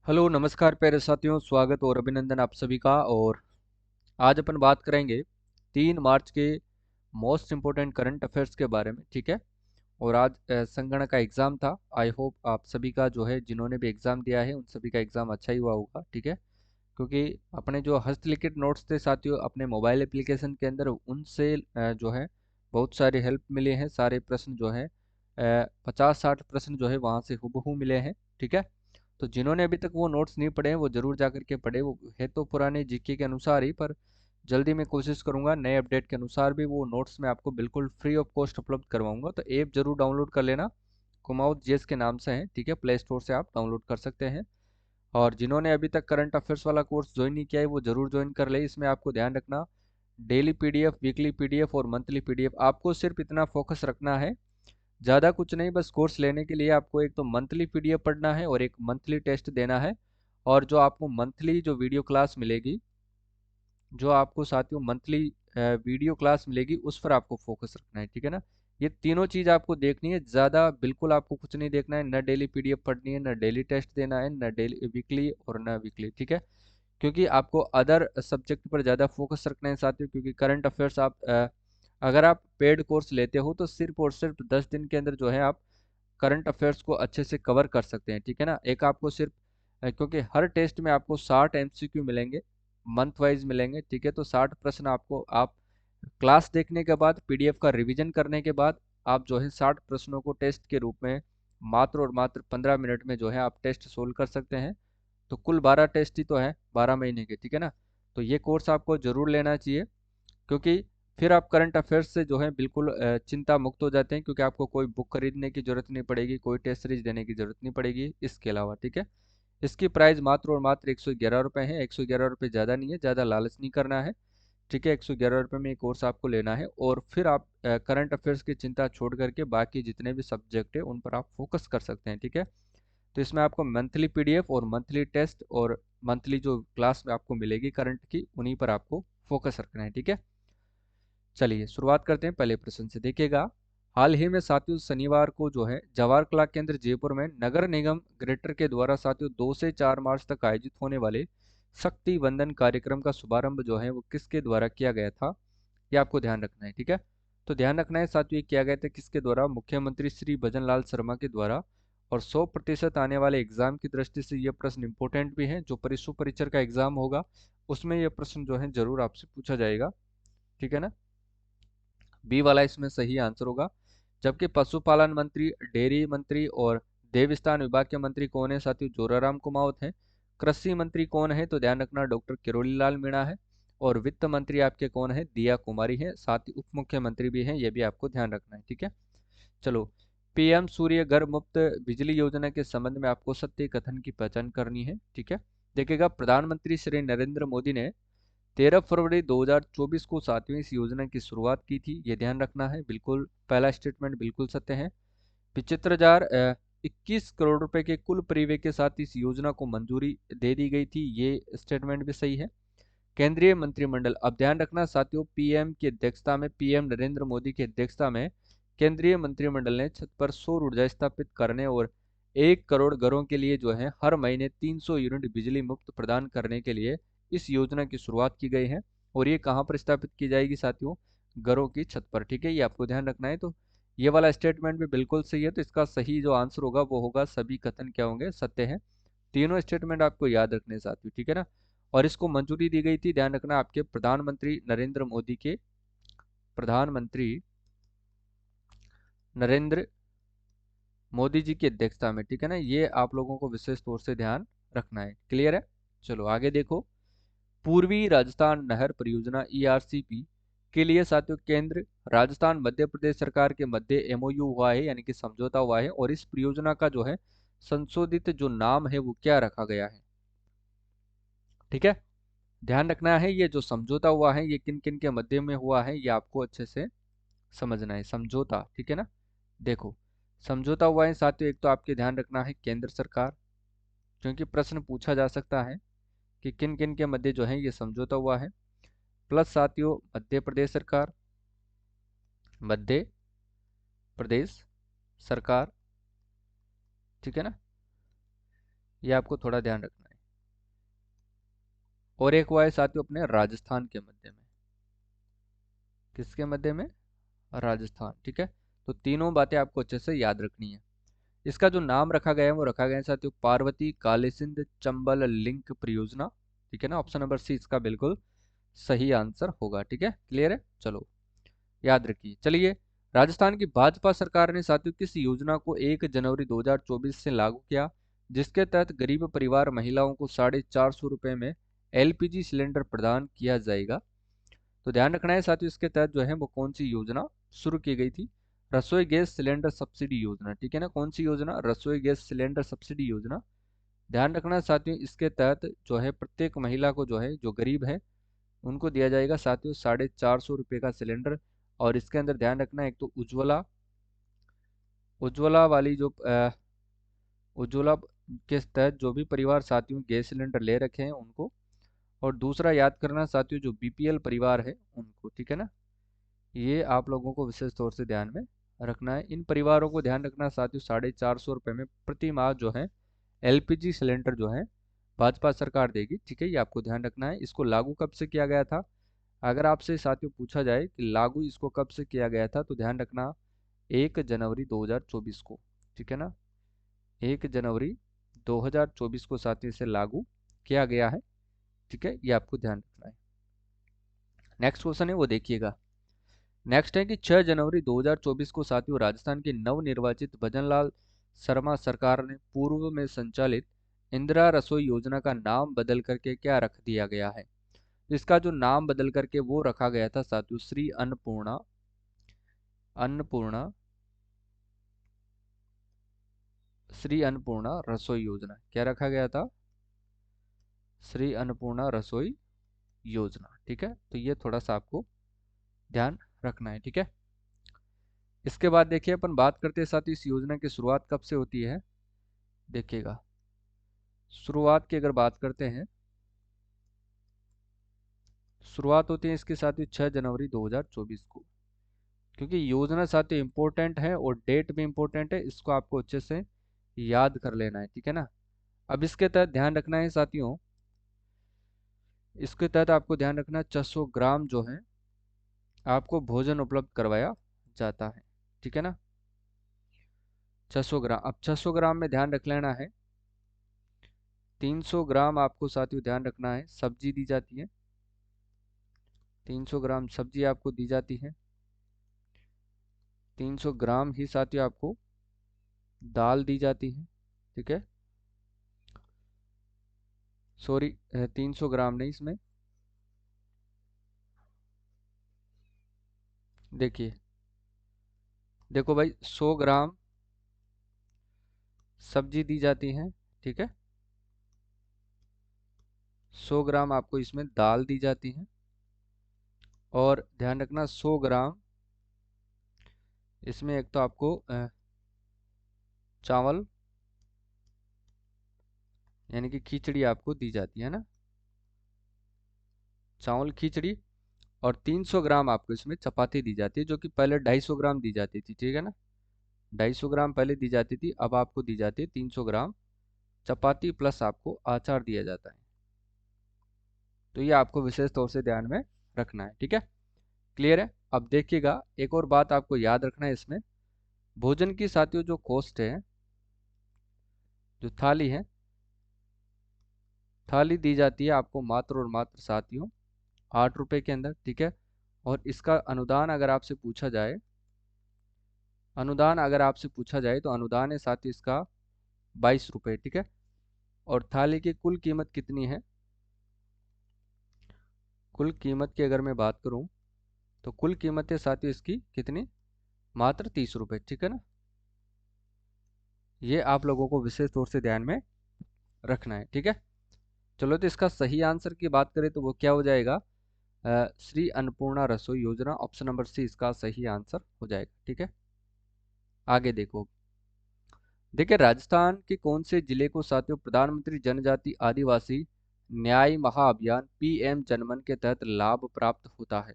Hello नमस्कार प्यारे साथियों, स्वागत और अभिनंदन आप सभी का। और आज अपन बात करेंगे 3 मार्च के मोस्ट इम्पोर्टेंट करंट अफेयर्स के बारे में। ठीक है। और आज संगणक का एग्ज़ाम था। आई होप आप सभी का जो है, जिन्होंने भी एग्ज़ाम दिया है उन सभी का एग्ज़ाम अच्छा ही हुआ होगा। ठीक है। क्योंकि अपने जो हस्तलिखित नोट्स थे साथियों अपने मोबाइल एप्लीकेशन के अंदर, उनसे जो है बहुत सारी हेल्प मिली है। सारे प्रश्न जो है 50-60 प्रश्न जो है वहाँ से हुबहू मिले हैं। ठीक है। तो जिन्होंने अभी तक वो नोट्स नहीं पढ़े हैं वो जरूर जा करके पढ़े। वो है तो पुराने जीके के अनुसार ही, पर जल्दी मैं कोशिश करूंगा नए अपडेट के अनुसार भी वो नोट्स मैं आपको बिल्कुल फ्री ऑफ कॉस्ट उपलब्ध करवाऊंगा। तो ऐप जरूर डाउनलोड कर लेना। कुमाऊं जीएस के नाम से है। ठीक है। प्ले स्टोर से आप डाउनलोड कर सकते हैं। और जिन्होंने अभी तक करंट अफेयर्स वाला कोर्स ज्वाइन नहीं किया है वो जरूर ज्वाइन कर ले। इसमें आपको ध्यान रखना, डेली पीडीएफ, वीकली पीडीएफ और मंथली पीडीएफ, आपको सिर्फ इतना फोकस रखना है, ज़्यादा कुछ नहीं। बस कोर्स लेने के लिए आपको एक तो मंथली पीडीएफ पढ़ना है और एक मंथली टेस्ट देना है। और जो आपको मंथली जो वीडियो क्लास मिलेगी, जो आपको साथियों मंथली वीडियो क्लास मिलेगी, उस पर आपको फोकस रखना है। ठीक है ना। ये तीनों चीज़ आपको देखनी है, ज़्यादा बिल्कुल आपको कुछ नहीं देखना है। न डेली पीडीएफ पढ़नी है, न डेली टेस्ट देना है, न डेली वीकली और न वीकली। ठीक है। क्योंकि आपको अदर सब्जेक्ट पर ज़्यादा फोकस रखना है साथियों। क्योंकि करंट अफेयर्स आप अगर आप पेड कोर्स लेते हो तो सिर्फ और सिर्फ 10 दिन के अंदर जो है आप करंट अफेयर्स को अच्छे से कवर कर सकते हैं। ठीक है ना। एक आपको सिर्फ क्योंकि हर टेस्ट में आपको 60 एमसीक्यू मिलेंगे, मंथ वाइज मिलेंगे। ठीक है। तो 60 प्रश्न आपको, आप क्लास देखने के बाद, पीडीएफ का रिवीजन करने के बाद, आप जो है 60 प्रश्नों को टेस्ट के रूप में मात्र और मात्र 15 मिनट में जो है आप टेस्ट सोल्व कर सकते हैं। तो कुल 12 टेस्ट ही तो है 12 महीने के। ठीक है ना। तो ये कोर्स आपको जरूर लेना चाहिए। क्योंकि फिर आप करंट अफेयर्स से जो है बिल्कुल चिंता मुक्त हो जाते हैं। क्योंकि आपको कोई बुक खरीदने की जरूरत नहीं पड़ेगी, कोई टेस्ट सीरीज देने की जरूरत नहीं पड़ेगी इसके अलावा। ठीक है। इसकी प्राइस मात्र और मात्र 111 रुपये है। 111 रुपये ज़्यादा नहीं है, ज़्यादा लालच नहीं करना है। ठीक है। 111 रुपये में ये कोर्स आपको लेना है और फिर आप करंट अफेयर्स की चिंता छोड़ करके बाकी जितने भी सब्जेक्ट है उन पर आप फोकस कर सकते हैं। ठीक है। तो इसमें आपको मंथली पीडीएफ और मंथली टेस्ट और मंथली जो क्लास में आपको मिलेगी करंट की, उन्हीं पर आपको फोकस रखना है। ठीक है। चलिए शुरुआत करते हैं पहले प्रश्न से। देखिएगा, हाल ही में साथियों शनिवार को जो है जवाहर कला केंद्र जयपुर में नगर निगम ग्रेटर के द्वारा साथियों 2 से 4 मार्च तक आयोजित होने वाले शक्ति वंदन कार्यक्रम का शुभारंभ जो है वो किसके द्वारा किया गया था, ये आपको ध्यान रखना है। ठीक है। तो ध्यान रखना है साथियों, ये किया गया था किसके द्वारा? मुख्यमंत्री श्री भजनलाल शर्मा के द्वारा। और 100% आने वाले एग्जाम की दृष्टि से यह प्रश्न इंपॉर्टेंट भी है। जो परिसु परिचर का एग्जाम होगा उसमें यह प्रश्न जो है जरूर आपसे पूछा जाएगा। ठीक है ना। बी वाला इसमें सही आंसर होगा। जबकि पशुपालन मंत्री, डेयरी मंत्री और देवस्थान विभाग के मंत्री कौन है साथियों? जोराराम कुमावत हैं। कृषि मंत्री कौन है? तो ध्यान रखना डॉक्टर किरोड़ी लाल मीणा है। और वित्त मंत्री आपके कौन है? दिया कुमारी है। साथ ही उप मुख्यमंत्री भी हैं, ये भी आपको ध्यान रखना है। ठीक है। चलो, पीएम सूर्य घर मुफ्त बिजली योजना के संबंध में आपको सत्य कथन की पहचान करनी है। ठीक है। देखिएगा, प्रधानमंत्री श्री नरेंद्र मोदी ने 13 फरवरी 2024 को सातवीं इस योजना की शुरुआत की थी। ये ध्यान रखना है, बिल्कुल पहला स्टेटमेंट बिल्कुल सत्य है। 75,021 करोड़ रुपए के कुल परिव्यय के साथ इस योजना को मंजूरी दे दी गई थी। ये स्टेटमेंट भी सही है। केंद्रीय मंत्रिमंडल, अब ध्यान रखना साथियों, पीएम की अध्यक्षता में, पीएम नरेंद्र मोदी की अध्यक्षता में केंद्रीय मंत्रिमंडल ने छत पर सौर ऊर्जा स्थापित करने और 1 करोड़ घरों के लिए जो है हर महीने 300 यूनिट बिजली मुफ्त प्रदान करने के लिए इस योजना की शुरुआत की गई है। और ये कहाँ पर स्थापित की जाएगी साथियों? घरों की छत पर। ठीक है। ये आपको ध्यान रखना है। तो ये वाला स्टेटमेंट भी बिल्कुल सही है। तो इसका सही जो आंसर होगा वो होगा, सभी कथन क्या होंगे? सत्य है। तीनों स्टेटमेंट आपको याद रखने हैं साथियों। ठीक है ना। और इसको मंजूरी दी गई थी, ध्यान रखना, आपके प्रधानमंत्री नरेंद्र मोदी के, प्रधानमंत्री नरेंद्र मोदी जी की अध्यक्षता में। ठीक है ना। ये आप लोगों को विशेष तौर से ध्यान रखना है। क्लियर है। चलो आगे देखो। पूर्वी राजस्थान नहर परियोजना ईआरसीपी के लिए साथियों केंद्र, राजस्थान, मध्य प्रदेश सरकार के मध्य एमओयू हुआ है, यानी कि समझौता हुआ है। और इस परियोजना का जो है संशोधित जो नाम है वो क्या रखा गया है? ठीक है। ध्यान रखना है, ये जो समझौता हुआ है ये किन किन के मध्य में हुआ है, ये आपको अच्छे से समझना है। समझौता, ठीक है ना। देखो, समझौता हुआ है साथियों, एक तो आपके ध्यान रखना है केंद्र सरकार, क्योंकि प्रश्न पूछा जा सकता है कि किन किन के मध्य जो है ये समझौता हुआ है। प्लस साथियों मध्य प्रदेश सरकार, मध्य प्रदेश सरकार। ठीक है ना। ये आपको थोड़ा ध्यान रखना है। और एक हुआ है साथियों अपने राजस्थान के मध्य में। किसके मध्य में? राजस्थान, ठीक है। तो तीनों बातें आपको अच्छे से याद रखनी है। इसका जो नाम रखा गया है वो रखा गया है साथियों पार्वती कालीसिंध चंबल लिंक परियोजना, ठीक है ना। ऑप्शन नंबर सी इसका बिल्कुल सही आंसर होगा, ठीक है। क्लियर है? चलो याद रखिए। चलिए, राजस्थान की भाजपा सरकार ने साथियों किस योजना को 1 जनवरी 2024 से लागू किया, जिसके तहत गरीब परिवार महिलाओं को 450 रुपए में एलपीजी सिलेंडर प्रदान किया जाएगा। तो ध्यान रखना है साथियों, इसके तहत जो है वो कौन सी योजना शुरू की गई थी? रसोई गैस सिलेंडर सब्सिडी योजना, ठीक है ना। कौन सी योजना? रसोई गैस सिलेंडर सब्सिडी योजना। ध्यान रखना साथियों, इसके तहत जो है प्रत्येक महिला को जो है जो गरीब है उनको दिया जाएगा साथियों 450 रुपये का सिलेंडर। और इसके अंदर ध्यान रखना है, एक तो उज्ज्वला उज्ज्वला वाली जो उज्ज्वला के तहत जो भी परिवार साथियों गैस सिलेंडर ले रखे हैं उनको, और दूसरा याद करना साथियों जो बीपीएल परिवार है उनको, ठीक है ना। ये आप लोगों को विशेष तौर से ध्यान में रखना है। इन परिवारों को ध्यान रखना साथियों 450 रुपये में प्रति माह जो है एलपीजी सिलेंडर जो है भाजपा सरकार देगी, ठीक है। ये आपको ध्यान रखना है। इसको लागू कब से किया गया था? अगर आपसे साथियों पूछा जाए कि लागू इसको कब से किया गया था, तो ध्यान रखना 1 जनवरी 2024 को, ठीक है ना। 1 जनवरी 2024 को साथियों इसे लागू किया गया है, ठीक है। ये आपको ध्यान रखना है। नेक्स्ट क्वेश्चन है वो देखिएगा। नेक्स्ट है कि 6 जनवरी 2024 को साथियों राजस्थान के नवनिर्वाचित भजनलाल शर्मा सरकार ने पूर्व में संचालित इंदिरा रसोई योजना का नाम बदल करके क्या रख दिया गया है? इसका जो नाम बदल करके वो रखा गया था साथियों श्री अन्नपूर्णा अन्नपूर्णा श्री अन्नपूर्णा रसोई योजना। क्या रखा गया था? श्री अन्नपूर्णा रसोई योजना, ठीक है। तो ये थोड़ा सा आपको ध्यान रखना है, ठीक है। इसके बाद देखिए अपन बात करते हैं साथ इस योजना की शुरुआत कब से होती है। देखिएगा, शुरुआत की अगर बात करते हैं, शुरुआत होती है इसके साथ ही 6 जनवरी 2024 को। क्योंकि योजना साथियों इंपॉर्टेंट है और डेट भी इंपॉर्टेंट है, इसको आपको अच्छे से याद कर लेना है, ठीक है ना। अब इसके तहत ध्यान रखना है साथियों, इसके तहत आपको ध्यान रखना 600 ग्राम जो है आपको भोजन उपलब्ध करवाया जाता है, ठीक है ना। 600 ग्राम। अब 600 ग्राम में ध्यान रख लेना है 300 ग्राम आपको साथियों ध्यान रखना है सब्जी दी जाती है। 300 ग्राम सब्जी आपको दी जाती है। 300 ग्राम ही साथियों आपको दाल दी जाती है, ठीक है। सॉरी, 300 ग्राम नहीं इसमें, देखिए देखो भाई 100 ग्राम सब्जी दी जाती है, ठीक है। 100 ग्राम आपको इसमें दाल दी जाती है। और ध्यान रखना 100 ग्राम इसमें एक तो आपको चावल यानी कि खिचड़ी आपको दी जाती है ना, चावल खिचड़ी। और 300 ग्राम आपको इसमें चपाती दी जाती है, जो कि पहले 250 ग्राम दी जाती थी, ठीक है ना। 250 ग्राम पहले दी जाती थी, अब आपको दी जाती है 300 ग्राम चपाती प्लस आपको अचार दिया जाता है। तो ये आपको विशेष तौर से ध्यान में रखना है, ठीक है। क्लियर है? अब देखिएगा एक और बात आपको याद रखना है इसमें, भोजन की साथियों जो कॉस्ट है, जो थाली है, थाली दी जाती है आपको मात्र और मात्र साथियों 8 रुपए के अंदर, ठीक है। और इसका अनुदान अगर आपसे पूछा जाए, अनुदान अगर आपसे पूछा जाए तो अनुदान है साथियों इसका 22 रुपए, ठीक है। और थाली की कुल कीमत कितनी है? कुल कीमत की अगर मैं बात करूं तो कुल कीमत है साथियों इसकी कितनी? मात्र 30 रुपए, ठीक है ना। ये आप लोगों को विशेष तौर से ध्यान में रखना है, ठीक है। चलो, तो इसका सही आंसर की बात करें तो वो क्या हो जाएगा? श्री अन्नपूर्णा रसोई योजना, ऑप्शन नंबर सी इसका सही आंसर हो जाएगा, ठीक है। आगे देखो, देखिए राजस्थान के कौन से जिले को साथियों प्रधानमंत्री जनजाति आदिवासी न्याय महाअभियान पीएम जनमन के तहत लाभ प्राप्त होता है?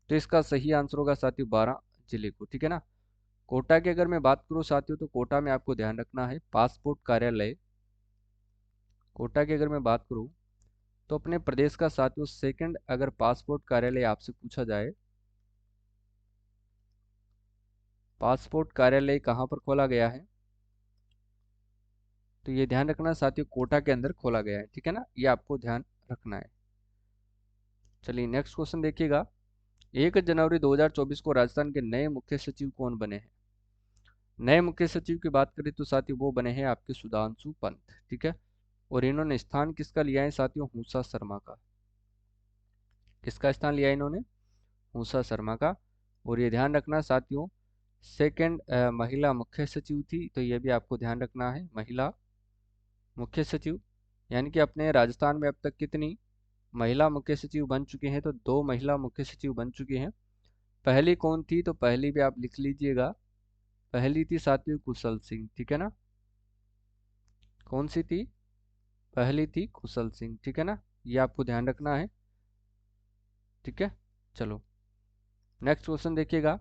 तो इसका सही आंसर होगा साथियों 12 जिले को, ठीक है ना। कोटा की अगर मैं बात करूं साथियों तो कोटा में आपको ध्यान रखना है पासपोर्ट कार्यालय कोटा की अगर मैं बात करूँ तो अपने प्रदेश का साथियों सेकंड अगर पासपोर्ट कार्यालय आपसे पूछा जाए, पासपोर्ट कार्यालय कहाँ पर खोला गया है, तो ये ध्यान रखना साथियों कोटा के अंदर खोला गया है, ठीक है ना, ये आपको ध्यान रखना है। चलिए नेक्स्ट क्वेश्चन देखिएगा। 1 जनवरी 2024 को राजस्थान के नए मुख्य सचिव कौन बने हैं? नए मुख्य सचिव की बात करें तो साथियों वो बने हैं आपके सुधांशु पंत, ठीक है। और इन्होंने स्थान किसका लिया है साथियों? हूसा शर्मा का। किसका स्थान लिया है इन्होंने? हूसा शर्मा का। और ये ध्यान रखना साथियों सेकंड महिला मुख्य सचिव थी, तो ये भी आपको ध्यान रखना है, महिला मुख्य सचिव। यानी कि अपने राजस्थान में अब तक कितनी महिला मुख्य सचिव बन चुके हैं? तो 2 महिला मुख्य सचिव बन चुकी हैं। पहली कौन थी? तो पहली भी आप लिख लीजिएगा, पहली थी साथियों कुशल सिंह, ठीक है ना। कौन सी थी? पहली थी कुशल सिंह, ठीक है ना, ये आपको ध्यान रखना है, ठीक है। चलो नेक्स्ट क्वेश्चन देखिएगा।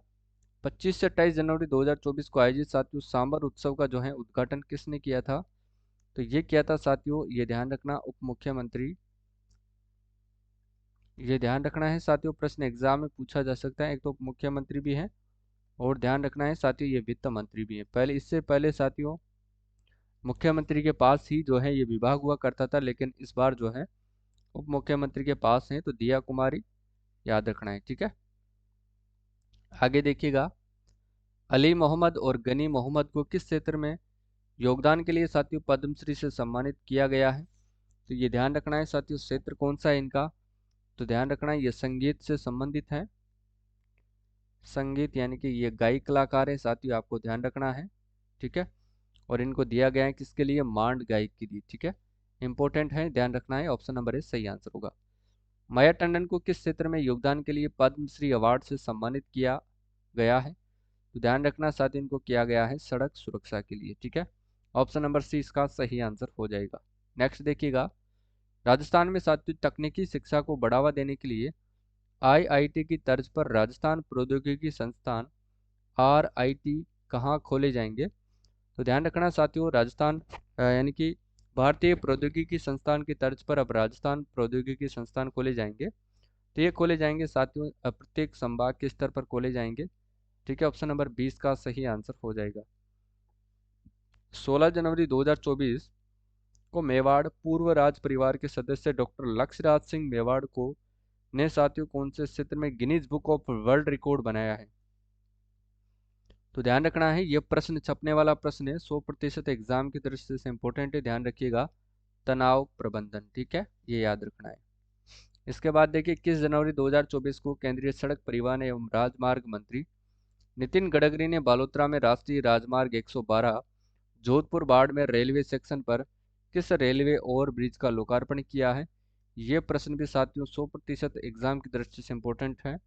25 से 28 जनवरी 2024 को आयोजित साथियों सांबर उत्सव का जो है उद्घाटन किसने किया था? तो ये किया था साथियों, ये ध्यान रखना उप मुख्यमंत्री, ये ध्यान रखना है साथियों, प्रश्न एग्जाम में पूछा जा सकता है। एक तो उप मुख्यमंत्री भी है और ध्यान रखना है साथियों ये वित्त मंत्री भी है। पहले इससे पहले साथियों मुख्यमंत्री के पास ही जो है ये विभाग हुआ करता था, लेकिन इस बार जो है उप मुख्यमंत्री के पास है, तो दिया कुमारी याद रखना है, ठीक है। आगे देखिएगा। अली मोहम्मद और गनी मोहम्मद को किस क्षेत्र में योगदान के लिए साथियों पद्मश्री से सम्मानित किया गया है? तो ये ध्यान रखना है साथियों क्षेत्र कौन सा है इनका? तो ध्यान रखना है ये संगीत से संबंधित है, संगीत यानी कि ये गायक कलाकार है साथियों, आपको ध्यान रखना है, ठीक है। और इनको दिया गया है किसके लिए? मांड गायक के लिए, ठीक है। इंपॉर्टेंट है, ध्यान रखना है, ऑप्शन नंबर ए सही आंसर होगा। माया टंडन को किस क्षेत्र में योगदान के लिए पद्मश्री अवार्ड से सम्मानित किया गया है? तो ध्यान रखना साथ इनको किया गया है सड़क सुरक्षा के लिए, ठीक है। ऑप्शन नंबर सी इसका सही आंसर हो जाएगा। नेक्स्ट देखिएगा। राजस्थान में साथियों तकनीकी शिक्षा को बढ़ावा देने के लिए आईआईटी की तर्ज पर राजस्थान प्रौद्योगिकी संस्थान आरआईटी कहाँ खोले जाएंगे? तो ध्यान रखना साथियों राजस्थान यानी कि भारतीय प्रौद्योगिकी संस्थान की तर्ज पर अब राजस्थान प्रौद्योगिकी संस्थान खोले जाएंगे। तो ये खोले जाएंगे साथियों प्रत्येक संभाग के स्तर पर खोले जाएंगे, ठीक है। ऑप्शन नंबर 20 का सही आंसर हो जाएगा। 16 जनवरी 2024 को मेवाड़ पूर्व राज परिवार के सदस्य डॉक्टर लक्ष्यराज सिंह मेवाड़ को ने साथियों कौन से क्षेत्र में Guinness book of world record बनाया है? तो ध्यान रखना है ये प्रश्न छपने वाला प्रश्न है, 100% एग्जाम की दृष्टि से इंपॉर्टेंट है, ध्यान रखिएगा। तनाव प्रबंधन, ठीक है, ये याद रखना है। इसके बाद देखिए 21 जनवरी 2024 को केंद्रीय सड़क परिवहन एवं राजमार्ग मंत्री नितिन गडकरी ने बालोतरा में राष्ट्रीय राजमार्ग 112 जोधपुर बाड़मेर रेलवे सेक्शन पर किस रेलवे ओवर ब्रिज का लोकार्पण किया है? ये प्रश्न भी साथियों 100% एग्जाम की दृष्टि से इंपॉर्टेंट है,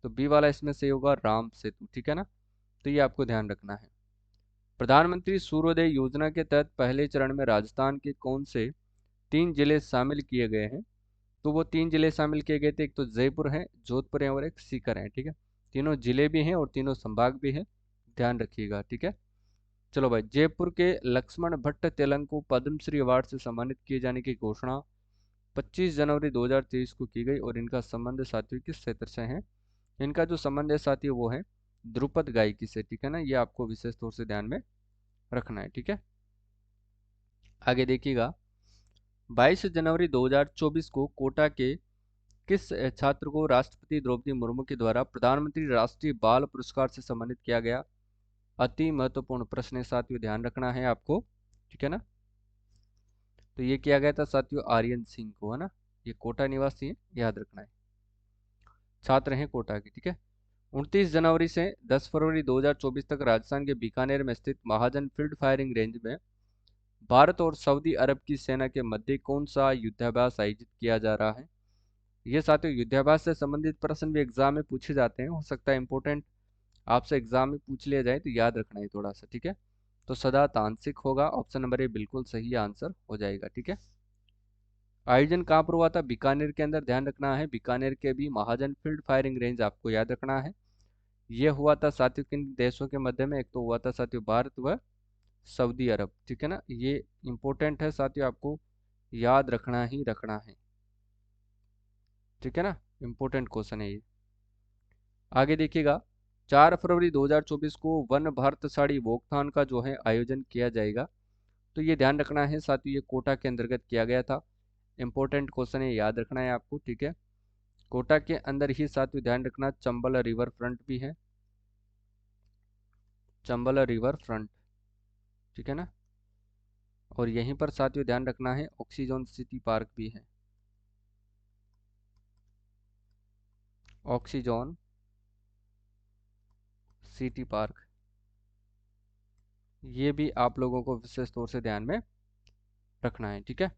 तो बी वाला इसमें से होगा राम सेतु, ठीक है ना, तो ये आपको ध्यान रखना है। प्रधानमंत्री सूर्योदय योजना के तहत पहले चरण में राजस्थान के कौन से 3 जिले शामिल किए गए हैं? तो वो 3 जिले शामिल किए गए थे, एक तो जयपुर है, जोधपुर है और एक सीकर है, ठीक है। तीनों जिले भी हैं और तीनों संभाग भी हैं, ध्यान रखिएगा, ठीक है। चलो भाई, जयपुर के लक्ष्मण भट्ट तेलंग को पद्मश्री अवार्ड से सम्मानित किए जाने की घोषणा 25 जनवरी 2023 को की गई और इनका संबंध साथियों किस क्षेत्र से है? इनका जो संबंध है साथियों वो है ध्रुपद गायकी से, ठीक है ना, ये आपको विशेष तौर से ध्यान में रखना है, ठीक है। आगे देखिएगा। 22 जनवरी 2024 को कोटा के किस छात्र को राष्ट्रपति द्रौपदी मुर्मू के द्वारा प्रधानमंत्री राष्ट्रीय बाल पुरस्कार से सम्मानित किया गया? अति महत्वपूर्ण प्रश्न है साथियों, ध्यान रखना है आपको, ठीक है ना। तो ये किया गया था साथियों आर्यन सिंह को, है ना, ये कोटा निवासी है, याद रखना है, छात्र हैं कोटा के, ठीक है। 29 जनवरी से 10 फरवरी 2024 तक राजस्थान के बीकानेर में स्थित महाजन फील्ड फायरिंग रेंज में भारत और सऊदी अरब की सेना के मध्य कौन सा युद्धाभ्यास आयोजित किया जा रहा है? ये साथियों युद्धाभ्यास से संबंधित प्रश्न भी एग्जाम में पूछे जाते हैं, हो सकता है इंपॉर्टेंट आपसे एग्जाम में पूछ लिया जाए, तो याद रखना है थोड़ा सा, ठीक है। तो सदा तांत्रिक होगा, ऑप्शन नंबर ए बिल्कुल सही आंसर हो जाएगा, ठीक है। आयोजन कहाँ पर हुआ था? बीकानेर के अंदर, ध्यान रखना है, बीकानेर के भी महाजन फील्ड फायरिंग रेंज आपको याद रखना है। ये हुआ था साथियों किन देशों के मध्य में? एक तो हुआ था साथियों भारत व सऊदी अरब, ठीक है ना, ये इंपॉर्टेंट है साथियों, आपको याद रखना ही रखना है। ठीक है ना, इंपॉर्टेंट क्वेश्चन है ये। आगे देखिएगा, 4 फरवरी 2024 को वन भारत साड़ी वॉकथॉन का जो है आयोजन किया जाएगा। तो ये ध्यान रखना है साथियों, ये कोटा के अंतर्गत किया गया था। इंपॉर्टेंट क्वेश्चन है, याद रखना है आपको। ठीक है, कोटा के अंदर ही साथियों ध्यान रखना चंबल रिवर फ्रंट भी है, चंबल रिवर फ्रंट। ठीक है ना, और यहीं पर साथियों ध्यान रखना है ऑक्सीजन सिटी पार्क भी है, ऑक्सीजन सिटी पार्क। ये भी आप लोगों को विशेष तौर से ध्यान में रखना है। ठीक है,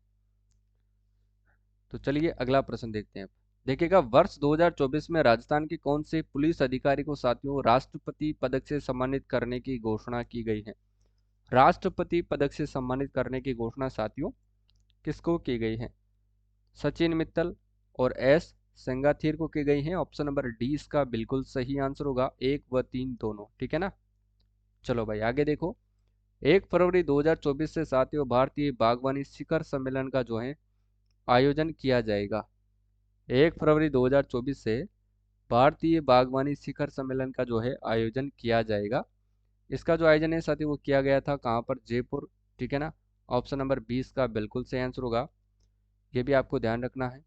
तो चलिए अगला प्रश्न देखते हैं। देखिएगा, वर्ष 2024 में राजस्थान के कौन से पुलिस अधिकारी को साथियों राष्ट्रपति पदक से सम्मानित करने की घोषणा की गई है? राष्ट्रपति पदक से सम्मानित करने की घोषणा साथियों किसको की गई है? सचिन मित्तल और एस संगाथिर को की गई है। ऑप्शन नंबर डी इसका बिल्कुल सही आंसर होगा, 1 व 3 दोनों। ठीक है ना, चलो भाई आगे देखो। 1 फरवरी 2024 से साथियों भारतीय बागवानी शिखर सम्मेलन का जो है आयोजन किया जाएगा। 1 फरवरी 2024 से भारतीय बागवानी शिखर सम्मेलन का जो है आयोजन किया जाएगा। इसका जो आयोजन है साथियों वो किया गया था कहाँ पर? जयपुर। ठीक है ना, ऑप्शन नंबर 20 का बिल्कुल सही आंसर होगा, ये भी आपको ध्यान रखना है।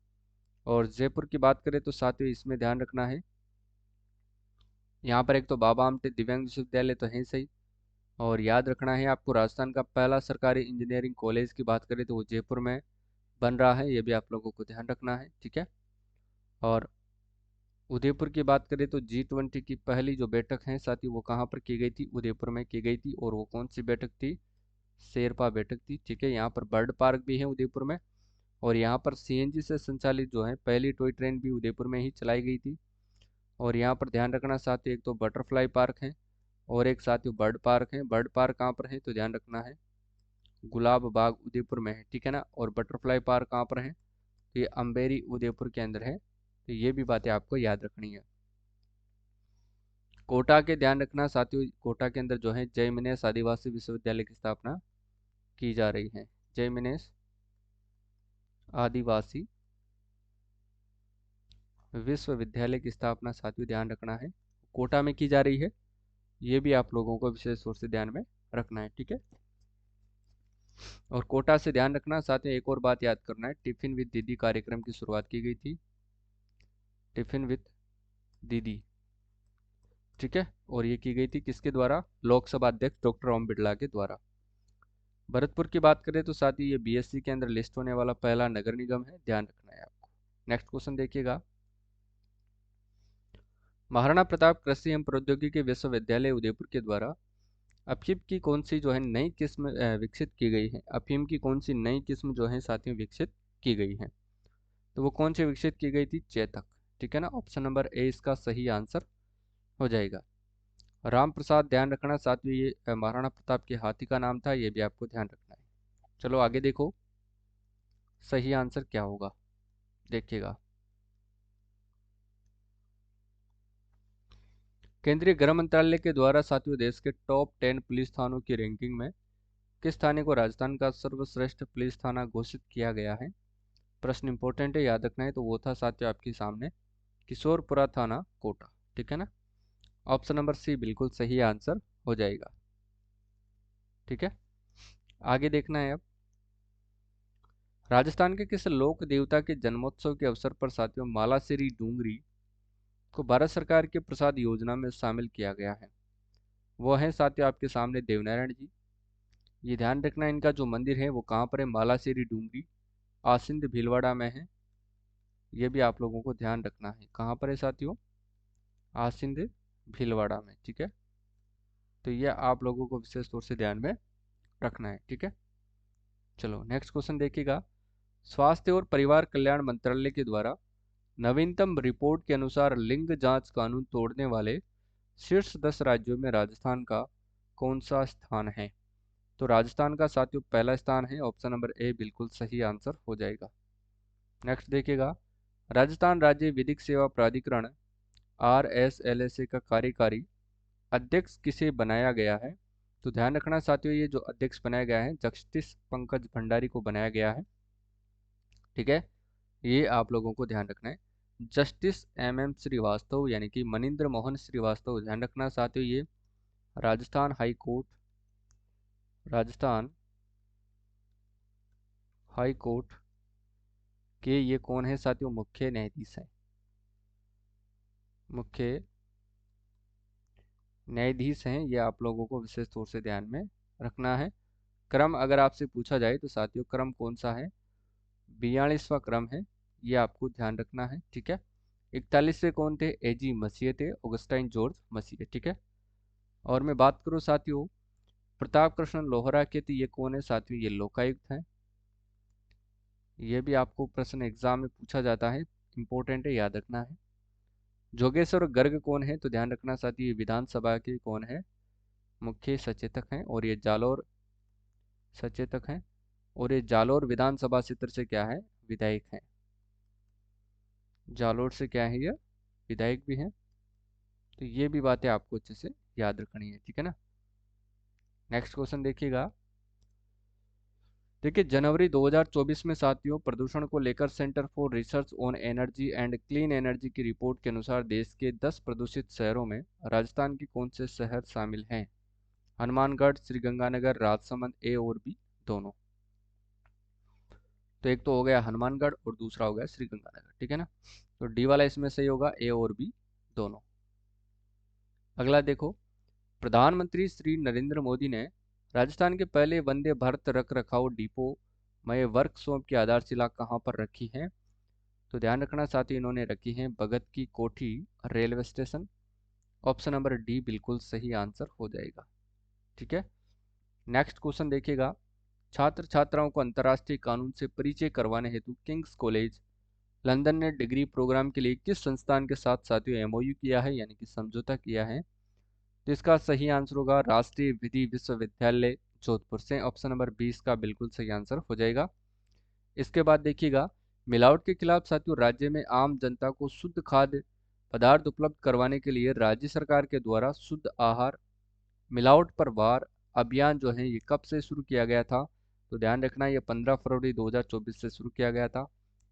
और जयपुर की बात करें तो साथियों इसमें ध्यान रखना है, यहाँ पर एक तो बाबा आमटे दिव्यांग विश्वविद्यालय तो है सही, और याद रखना है आपको राजस्थान का पहला सरकारी इंजीनियरिंग कॉलेज की बात करें तो वो जयपुर में बन रहा है, ये भी आप लोगों को ध्यान रखना है। ठीक है, और उदयपुर की बात करें तो G20 की पहली जो बैठक है साथी वो कहाँ पर की गई थी? उदयपुर में की गई थी, और वो कौन सी बैठक थी? शेरपा बैठक थी। ठीक है, यहाँ पर बर्ड पार्क भी है उदयपुर में, और यहाँ पर CNG से संचालित जो है पहली टॉय ट्रेन भी उदयपुर में ही चलाई गई थी। और यहाँ पर ध्यान रखना साथियों, एक तो बटरफ्लाई पार्क है और एक साथियों बर्ड पार्क है। बर्ड पार्क कहाँ पर है तो ध्यान रखना है गुलाब बाग उदयपुर में है। ठीक है ना, और बटरफ्लाई पार्क कहाँ पर है तो ये अम्बेरी उदयपुर के अंदर है। तो ये भी बातें आपको याद रखनी है। कोटा के ध्यान रखना साथियों, कोटा के अंदर जो है जय मिनेश आदिवासी विश्वविद्यालय की स्थापना की जा रही है। जय मिनेश आदिवासी विश्वविद्यालय की स्थापना साथियों ध्यान रखना है कोटा में की जा रही है, ये भी आप लोगों को विशेष तौर से ध्यान में रखना है। ठीक है, और कोटा से ध्यान रखना साथियों, एक और बात याद करना है, टिफिन विद दीदी कार्यक्रम की शुरुआत की गई थी, टिफिन विद दीदी। ठीक है, और ये की गई थी किसके द्वारा? लोकसभा अध्यक्ष डॉक्टर ओम बिरला के द्वारा। भरतपुर की बात करें तो साथ ही ये BSc के अंदर लिस्ट होने वाला पहला नगर निगम है, ध्यान रखना है आपको। नेक्स्ट क्वेश्चन देखिएगा, महाराणा प्रताप कृषि एवं प्रौद्योगिकी विश्वविद्यालय उदयपुर के द्वारा अफीम की कौन सी जो है नई किस्म विकसित की गई है? अफीम की कौन सी नई किस्म जो है साथियों विकसित की गई है? तो वो कौन सी विकसित की गई थी? चेतक। ठीक है ना, ऑप्शन नंबर ए इसका सही आंसर हो जाएगा। राम प्रसाद ध्यान रखना साथियों, ये महाराणा प्रताप के हाथी का नाम था, ये भी आपको ध्यान रखना है। चलो आगे देखो सही आंसर क्या होगा, देखिएगा। केंद्रीय गृह मंत्रालय के द्वारा साथियों देश के टॉप 10 पुलिस थानों की रैंकिंग में किस थाने को राजस्थान का सर्वश्रेष्ठ पुलिस थाना घोषित किया गया है? प्रश्न इंपॉर्टेंट है, याद रखना है। तो वो था साथियों आपके सामने किशोरपुरा थाना कोटा। ठीक है ना, ऑप्शन नंबर सी बिल्कुल सही आंसर हो जाएगा। ठीक है, आगे देखना है अब, राजस्थान के किस लोक देवता के जन्मोत्सव के अवसर पर साथियों मालाश्री डूंगरी को भारत सरकार के प्रसाद योजना में शामिल किया गया है? वो है साथियों आपके सामने देवनारायण जी। ये ध्यान रखना, इनका जो मंदिर है वो कहाँ पर है? मालाश्री डूंगरी आसिंद भीलवाड़ा में है, ये भी आप लोगों को ध्यान रखना है। कहाँ पर है साथियों? आसिंद भीलवाड़ा में। ठीक है, तो ये आप लोगों को विशेष तौर से ध्यान में रखना है। ठीक है, चलो नेक्स्ट क्वेश्चन देखिएगा, स्वास्थ्य और परिवार कल्याण मंत्रालय के द्वारा नवीनतम रिपोर्ट के अनुसार लिंग जांच कानून तोड़ने वाले शीर्ष 10 राज्यों में राजस्थान का कौन सा स्थान है? तो राजस्थान का साथियों पहला स्थान है, ऑप्शन नंबर ए बिल्कुल सही आंसर हो जाएगा। नेक्स्ट देखिएगा, राजस्थान राज्य विधिक सेवा प्राधिकरण RSLSA का कार्यकारी अध्यक्ष किसे बनाया गया है? तो ध्यान रखना साथियों, ये जो अध्यक्ष बनाया गया है जस्टिस पंकज भंडारी को बनाया गया है। ठीक है, ये आप लोगों को ध्यान रखना है। जस्टिस MM श्रीवास्तव यानी कि मनिंद्र मोहन श्रीवास्तव, ध्यान रखना साथियों, ये Rajasthan high court, Rajasthan high court के ये कौन है साथियों, मुख्य न्यायाधीश हैं, मुख्य न्यायाधीश हैं। ये आप लोगों को विशेष तौर से ध्यान में रखना है। क्रम अगर आपसे पूछा जाए तो साथियों क्रम कौन सा है, 42वां क्रम है, ये आपको ध्यान रखना है। ठीक है, 41वें कौन थे, AG मसीह थे, ऑगस्टाइन जॉर्ज मसीह। ठीक है, और मैं बात करूँ साथियों प्रताप कृष्ण लोहरा के, तो ये कौन है साथियों, ये लोकायुक्त हैं। ये भी आपको प्रश्न एग्जाम में पूछा जाता है, इंपॉर्टेंट है, याद रखना है। जोगेश्वर गर्ग कौन है, तो ध्यान रखना साथियों ये विधानसभा के कौन है, मुख्य सचेतक हैं, और ये जालोर सचेतक हैं, और ये जालोर विधानसभा क्षेत्र से क्या है, विधायक हैं। जालोर से क्या है, ये विधायक भी हैं। तो ये भी बातें आपको अच्छे से याद रखनी है। ठीक है ना। नेक्स्ट क्वेश्चन देखिएगा। देखिए जनवरी 2024 में साथियों प्रदूषण को लेकर centre for research on energy and clean energy की रिपोर्ट के अनुसार देश के 10 प्रदूषित शहरों में राजस्थान के कौन से शहर शामिल हैं, हनुमानगढ़, श्रीगंगानगर, राजसमंद, ए और बी दोनों। तो एक तो हो गया हनुमानगढ़ और दूसरा हो गया श्रीगंगानगर। ठीक है ना, तो डी वाला इसमें सही होगा, ए और बी दोनों। अगला देखो, प्रधानमंत्री श्री नरेंद्र मोदी ने राजस्थान के पहले वंदे भारत रख रखाव डिपो में वर्कशॉप की आधारशिला कहाँ पर रखी है, तो ध्यान रखना साथ ही इन्होंने रखी है भगत की कोठी railway station. Option number D बिल्कुल सही आंसर हो जाएगा। ठीक है, नेक्स्ट क्वेश्चन देखिएगा। छात्र छात्राओं को अंतर्राष्ट्रीय कानून से परिचय करवाने हेतु किंग्स कॉलेज लंदन ने डिग्री प्रोग्राम के लिए किस संस्थान के साथ साथियों MOU किया है, यानी कि समझौता किया है, तो इसका सही आंसर होगा राष्ट्रीय विधि विश्वविद्यालय जोधपुर से। ऑप्शन नंबर 20 का बिल्कुल सही आंसर हो जाएगा। इसके बाद देखिएगा, मिलावट के खिलाफ साथियों राज्य में आम जनता को शुद्ध खाद्य पदार्थ उपलब्ध करवाने के लिए राज्य सरकार के द्वारा शुद्ध आहार मिलावट पर वार अभियान जो है ये कब से शुरू किया गया था, तो ध्यान रखना ये 15 फरवरी 2024 से शुरू किया गया था।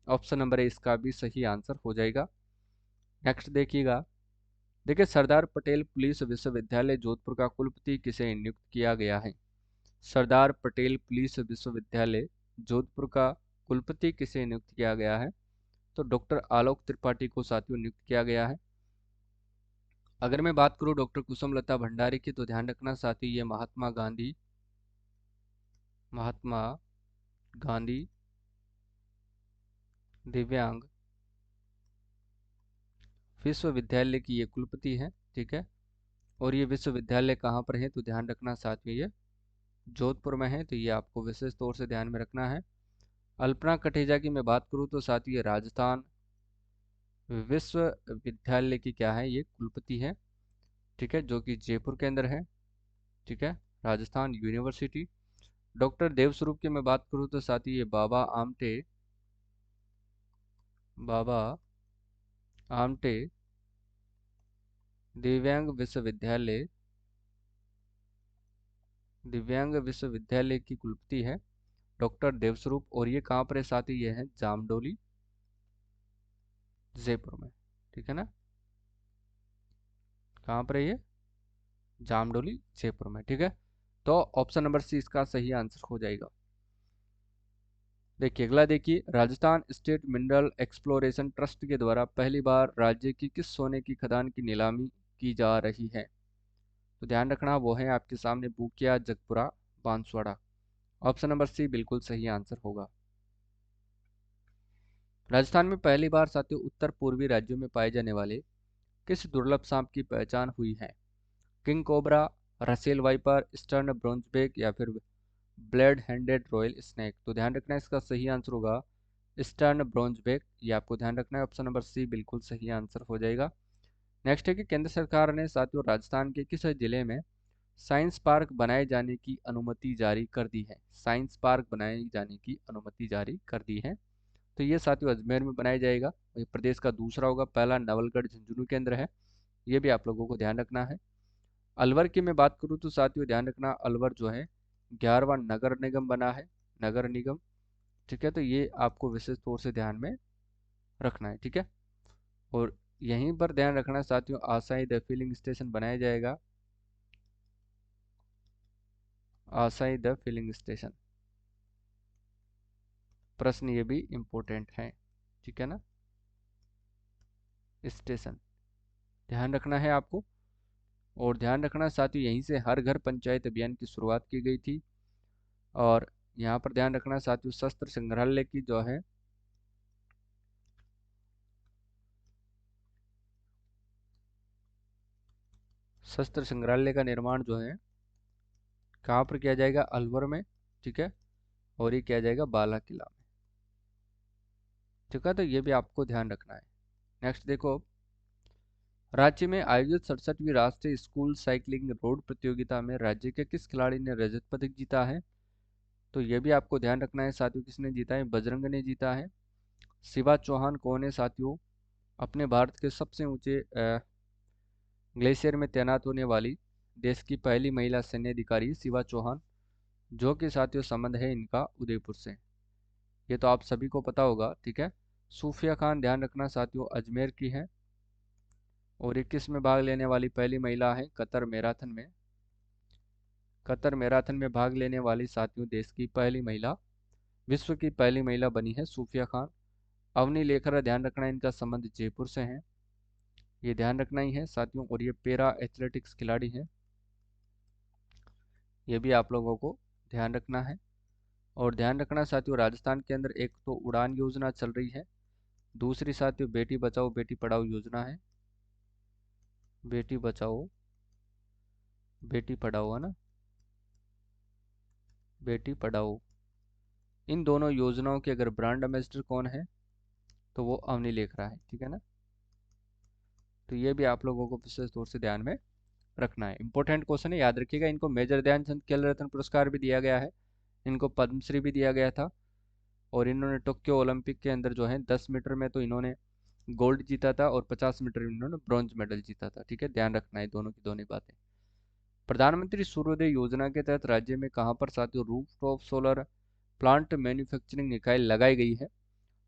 ऑप्शन नंबर ए इसका भी सही आंसर हो जाएगा। नेक्स्ट देखिएगा। देखिए सरदार पटेल पुलिस विश्वविद्यालय जोधपुर का कुलपति किसे नियुक्त किया गया है, सरदार पटेल पुलिस विश्वविद्यालय जोधपुर का कुलपति किसे नियुक्त किया गया है, तो डॉक्टर आलोक त्रिपाठी को साथियों नियुक्त किया गया है। अगर मैं बात करूं डॉक्टर कुसुमलता भंडारी की, तो ध्यान रखना साथियों ये महात्मा गांधी दिव्यांग विश्वविद्यालय की ये कुलपति है। ठीक है, और ये विश्वविद्यालय कहाँ पर है, तो ध्यान रखना साथियों ये जोधपुर में है, तो ये आपको विशेष तौर से ध्यान में रखना है। अल्पना कटेजा की मैं बात करूं तो साथियों ये राजस्थान विश्वविद्यालय की क्या है, ये कुलपति है। ठीक है, जो कि जयपुर के अंदर है। ठीक है, राजस्थान यूनिवर्सिटी। डॉक्टर देवस्वरूप की मैं बात करूं तो साथियों ये बाबा आमटे दिव्यांग विश्वविद्यालय की कुलपति है डॉक्टर देवस्वरूप, और ये कहाँ पर है साथियों, ये है जामडोली जयपुर में। ठीक है ना, कहाँ पर है ये, जामडोली जयपुर में। ठीक है, तो ऑप्शन नंबर सी इसका सही आंसर हो जाएगा। देखिए अगला देखिए, Rajasthan state mineral exploration trust के द्वारा पहली बार राज्य की किस सोने की खदान की नीलामी की जा रही है, तो ध्यान रखना वो है आपके सामने Bukiya Jagpura Banswara. Option number C बिल्कुल सही आंसर होगा। राजस्थान में पहली बार साथियों उत्तर पूर्वी राज्यों में पाए जाने वाले किस दुर्लभ सांप की पहचान हुई है, king cobra, Russell viper, stern bronzeback या फिर ब्लेड हैंडेड रॉयल स्नेक, तो ध्यान रखना इसका सही आंसर होगा स्टर्न ब्रोंजबेक। ये आपको ध्यान रखना है, ऑप्शन नंबर सी बिल्कुल सही आंसर हो जाएगा। नेक्स्ट है कि केंद्र सरकार ने साथियों राजस्थान के किस जिले में साइंस पार्क बनाए जाने की अनुमति जारी कर दी है, साइंस पार्क बनाए जाने की अनुमति जारी कर दी है, तो ये साथियों अजमेर में बनाया जाएगा। ये प्रदेश का दूसरा होगा, पहला नवलगढ़ झुंझुनू के अंदर है, ये भी आप लोगों को ध्यान रखना है। अलवर की मैं बात करूँ तो साथियों ध्यान रखना अलवर जो है 11वां नगर निगम बना है, नगर निगम। ठीक है, तो ये आपको विशेष तौर से ध्यान में रखना है। ठीक है, और यहीं पर ध्यान रखना साथियों, आशाई द फिलिंग स्टेशन बनाया जाएगा, आशाई द फिलिंग स्टेशन। प्रश्न ये भी इम्पोर्टेंट है। ठीक है ना, स्टेशन ध्यान रखना है आपको। और ध्यान रखना साथियों, यहीं से हर घर पंचायत अभियान की शुरुआत की गई थी। और यहाँ पर ध्यान रखना साथियों, शस्त्र संग्रहालय की जो है, शस्त्र संग्रहालय का निर्माण जो है कहाँ पर किया जाएगा, अलवर में। ठीक है, और ये किया जाएगा बाला किला में। ठीक है, तो ये भी आपको ध्यान रखना है। नेक्स्ट देखो, राज्य में आयोजित 67वीं राष्ट्रीय स्कूल साइकिलिंग रोड प्रतियोगिता में राज्य के किस खिलाड़ी ने रजत पदक जीता है? तो ये भी आपको ध्यान रखना है साथियों, किसने जीता है, बजरंग ने जीता है। शिवा चौहान कौन है साथियों, अपने भारत के सबसे ऊंचे ग्लेशियर में तैनात होने वाली देश की पहली महिला सैन्य अधिकारी शिवा चौहान, जो कि साथियों संबंध है इनका उदयपुर से। ये तो आप सभी को पता होगा। ठीक है, सूफिया खान ध्यान रखना साथियों अजमेर की है। और 21 में भाग लेने वाली पहली महिला है कतर मैराथन में, कतर मैराथन में भाग लेने वाली साथियों देश की पहली महिला, विश्व की पहली महिला बनी है सूफिया खान। अवनी लेखरा ध्यान रखना, इनका संबंध जयपुर से है, ये ध्यान रखना ही है साथियों। और ये पैरा एथलेटिक्स खिलाड़ी हैं, ये भी आप लोगों को ध्यान रखना है। और ध्यान रखना साथियों, राजस्थान के अंदर एक तो उड़ान योजना चल रही है, दूसरी साथियों बेटी बचाओ बेटी पढ़ाओ योजना है। बेटी बचाओ बेटी पढ़ाओ है ना, बेटी पढ़ाओ, इन दोनों योजनाओं के अगर ब्रांड एम्बेसडर कौन है, तो वो अवनी लेखरा है। ठीक है ना, तो ये भी आप लोगों को विशेष तौर से ध्यान में रखना है। इंपॉर्टेंट क्वेश्चन है, याद रखिएगा। इनको मेजर ध्यानचंद खेल रत्न पुरस्कार भी दिया गया है, इनको पद्मश्री भी दिया गया था। और इन्होंने टोक्यो ओलंपिक के अंदर जो है 10 मीटर में तो इन्होंने गोल्ड जीता था, और 50 मीटर में इन्होंने ब्रॉन्ज मेडल जीता था। ठीक है, ध्यान रखना है दोनों की दोनों बातें। प्रधानमंत्री सूर्योदय योजना के तहत राज्य में कहाँ पर साथियों रूफटॉप सोलर प्लांट मैन्युफैक्चरिंग इकाई लगाई गई है?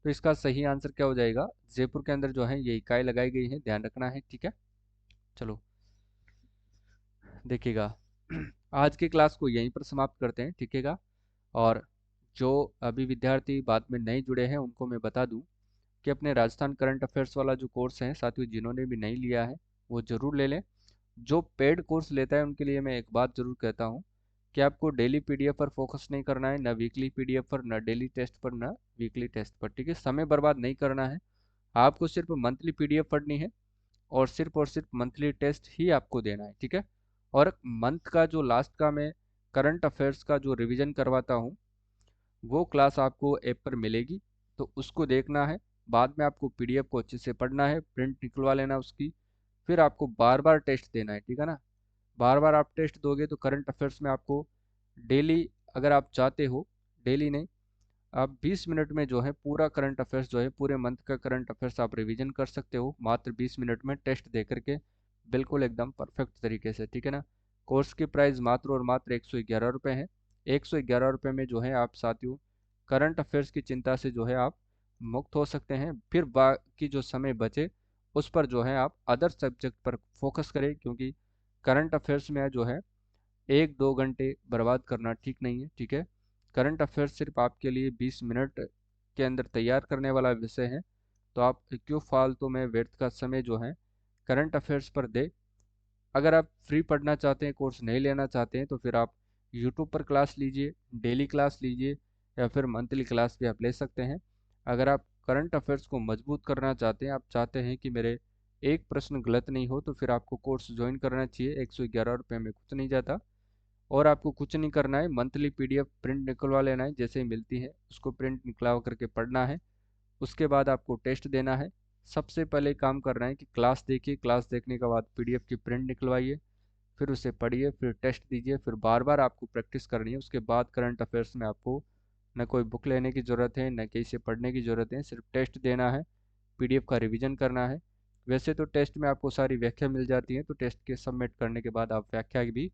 तो इसका सही आंसर क्या हो जाएगा, जयपुर के अंदर जो है ये इकाई लगाई गई है, ध्यान रखना है। ठीक है, चलो देखिएगा। आज की क्लास को यहीं पर समाप्त करते हैं, ठीक है। और जो अभी विद्यार्थी बाद में नए जुड़े हैं उनको मैं बता दूं कि अपने राजस्थान करंट अफेयर्स वाला जो कोर्स है साथियों, जिन्होंने भी नहीं लिया है वो जरूर ले लें। जो पेड कोर्स लेता है उनके लिए मैं एक बात जरूर कहता हूँ कि आपको डेली पीडीएफ पर फोकस नहीं करना है, ना वीकली पीडीएफ पर, ना डेली टेस्ट पर, ना वीकली टेस्ट पर। ठीक है, समय बर्बाद नहीं करना है, आपको सिर्फ मंथली पीडीएफ पढ़नी है, और सिर्फ मंथली टेस्ट ही आपको देना है। ठीक है, और मंथ का जो लास्ट का मैं करंट अफेयर्स का जो रिवीजन करवाता हूँ वो क्लास आपको ऐप पर मिलेगी, तो उसको देखना है। बाद में आपको पीडीएफ को अच्छे से पढ़ना है, प्रिंट निकलवा लेना उसकी, फिर आपको बार बार टेस्ट देना है। ठीक है ना, बार बार आप टेस्ट दोगे तो करंट अफेयर्स में आपको डेली, अगर आप चाहते हो, डेली नहीं, आप 20 मिनट में जो है पूरा करंट अफेयर्स जो है पूरे मंथ का करंट अफेयर्स आप रिवीजन कर सकते हो, मात्र 20 मिनट में टेस्ट दे करके, बिल्कुल एकदम परफेक्ट तरीके से। ठीक है ना, कोर्स की प्राइस मात्र और मात्र 111 रुपये है। 111 रुपये में जो है आप साथियों करंट अफेयर्स की चिंता से जो है आप मुक्त हो सकते हैं। फिर बाकी जो समय बचे उस पर जो है आप अदर सब्जेक्ट पर फोकस करें, क्योंकि करंट अफेयर्स में जो है 1-2 घंटे बर्बाद करना ठीक नहीं है। ठीक है, करंट अफेयर्स सिर्फ आपके लिए 20 मिनट के अंदर तैयार करने वाला विषय है, तो आप क्यों फालतू में व्यर्थ का समय जो है करंट अफेयर्स पर दे। अगर आप फ्री पढ़ना चाहते हैं, कोर्स नहीं लेना चाहते हैं, तो फिर आप यूट्यूब पर क्लास लीजिए, डेली क्लास लीजिए, या फिर मंथली क्लास भी आप ले सकते हैं। अगर आप करंट अफेयर्स को मजबूत करना चाहते हैं, आप चाहते हैं कि मेरे एक प्रश्न गलत नहीं हो, तो फिर आपको कोर्स ज्वाइन करना चाहिए। 111 रुपये में कुछ नहीं जाता, और आपको कुछ नहीं करना है, मंथली पीडीएफ प्रिंट निकलवा लेना है, जैसे ही मिलती है उसको प्रिंट निकलवा करके पढ़ना है। उसके बाद आपको टेस्ट देना है। सबसे पहले काम करना है कि क्लास देखिए, क्लास देखने के बाद पीडीएफ की प्रिंट निकलवाइए, फिर उसे पढ़िए, फिर टेस्ट दीजिए, फिर बार बार आपको प्रैक्टिस करनी है। उसके बाद करंट अफेयर्स में आपको न कोई बुक लेने की ज़रूरत है, न कहीं से पढ़ने की ज़रूरत है, सिर्फ टेस्ट देना है, पीडीएफ का रिवीजन करना है। वैसे तो टेस्ट में आपको सारी व्याख्या मिल जाती है, तो टेस्ट के सबमिट करने के बाद आप व्याख्या भी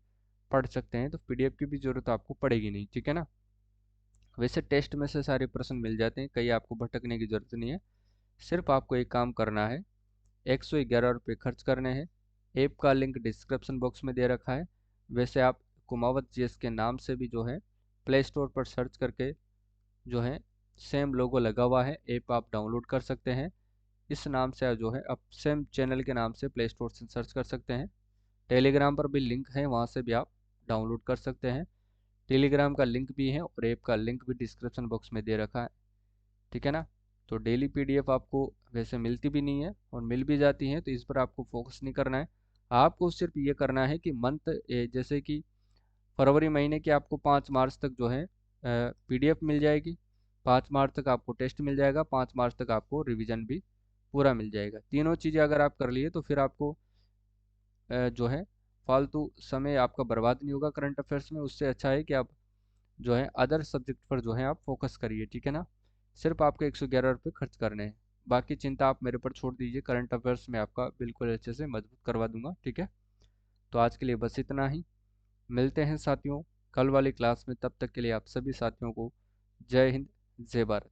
पढ़ सकते हैं, तो पीडीएफ की भी ज़रूरत आपको पड़ेगी नहीं। ठीक है ना, वैसे टेस्ट में से सारे प्रश्न मिल जाते हैं, कहीं आपको भटकने की जरूरत नहीं है। सिर्फ आपको एक काम करना है, 111 रुपये खर्च करने हैं। ऐप का लिंक डिस्क्रिप्शन बॉक्स में दे रखा है। वैसे आप कुमावत जीएस के नाम से भी जो है प्ले स्टोर पर सर्च करके जो है सेम लोगो लगा हुआ है, ऐप आप डाउनलोड कर सकते हैं। इस नाम से जो है आप सेम चैनल के नाम से प्ले स्टोर से सर्च कर सकते हैं। टेलीग्राम पर भी लिंक है, वहाँ से भी आप डाउनलोड कर सकते हैं। टेलीग्राम का लिंक भी है और ऐप का लिंक भी डिस्क्रिप्शन बॉक्स में दे रखा है, ठीक है ना। तो डेली पीडीएफ आपको वैसे मिलती भी नहीं है और मिल भी जाती है, तो इस पर आपको फोकस नहीं करना है। आपको सिर्फ ये करना है कि मंथ, जैसे कि फरवरी महीने की आपको 5 मार्च तक जो है पीडीएफ मिल जाएगी। 5 मार्च तक आपको टेस्ट मिल जाएगा, 5 मार्च तक आपको रिवीजन भी पूरा मिल जाएगा। तीनों चीज़ें अगर आप कर लिए तो फिर आपको जो है फालतू समय आपका बर्बाद नहीं होगा करंट अफेयर्स में। उससे अच्छा है कि आप जो है अदर सब्जेक्ट पर जो है आप फोकस करिए, ठीक है ना। सिर्फ आपको 111 रुपये खर्च करने हैं, बाकी चिंता आप मेरे पर छोड़ दीजिए। करंट अफेयर्स में आपका बिल्कुल अच्छे से मजबूत करवा दूंगा, ठीक है। तो आज के लिए बस इतना ही। मिलते हैं साथियों कल वाली क्लास में, तब तक के लिए आप सभी साथियों को जय हिंद, जय भारत।